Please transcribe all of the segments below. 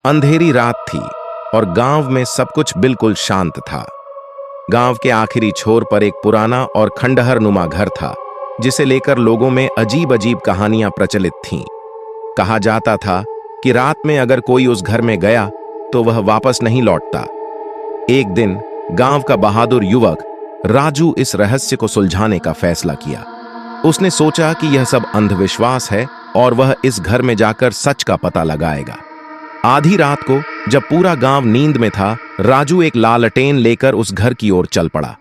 अंधेरी रात थी और गांव में सब कुछ बिल्कुल शांत था। गांव के आखिरी छोर पर एक पुराना और खंडहर नुमा घर था, जिसे लेकर लोगों में अजीब अजीब कहानियां प्रचलित थीं। कहा जाता था कि रात में अगर कोई उस घर में गया तो वह वापस नहीं लौटता। एक दिन गांव का बहादुर युवक राजू इस रहस्य को सुलझाने का फैसला किया। उसने सोचा कि यह सब अंधविश्वास है और वह इस घर में जाकर सच का पता लगाएगा। आधी रात को जब पूरा गांव नींद में था, राजू एक लालटेन लेकर उस घर की ओर चल पड़ा।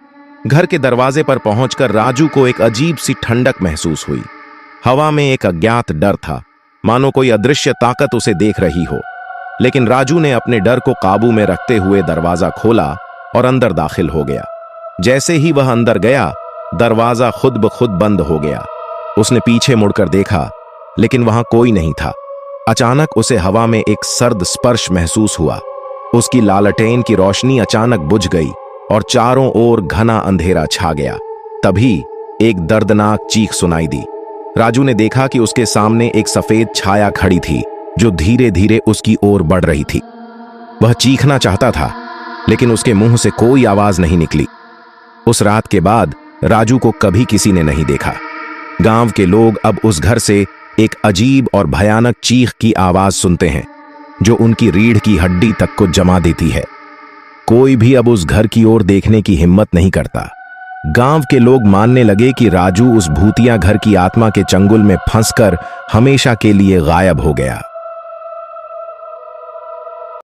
घर के दरवाजे पर पहुंचकर राजू को एक अजीब सी ठंडक महसूस हुई। हवा में एक अज्ञात डर था, मानो कोई अदृश्य ताकत उसे देख रही हो। लेकिन राजू ने अपने डर को काबू में रखते हुए दरवाजा खोला और अंदर दाखिल हो गया। जैसे ही वह अंदर गया, दरवाजा खुद ब खुद बंद हो गया। उसने पीछे मुड़कर देखा, लेकिन वहां कोई नहीं था। अचानक उसे हवा में एक सर्द स्पर्श महसूस हुआ। उसकी लालटेन की रोशनी अचानक बुझ गई और चारों ओर घना अंधेरा छा गया। तभी एक दर्दनाक चीख सुनाई दी। राजू ने देखा कि उसके सामने एक सफेद छाया खड़ी थी, जो धीरे धीरे उसकी ओर बढ़ रही थी। वह चीखना चाहता था, लेकिन उसके मुंह से कोई आवाज नहीं निकली। उस रात के बाद राजू को कभी किसी ने नहीं देखा। गांव के लोग अब उस घर से एक अजीब और भयानक चीख की आवाज सुनते हैं, जो उनकी रीढ़ की हड्डी तक को जमा देती है। कोई भी अब उस घर की ओर देखने की हिम्मत नहीं करता। गांव के लोग मानने लगे कि राजू उस भूतिया घर की आत्मा के चंगुल में फंसकर हमेशा के लिए गायब हो गया।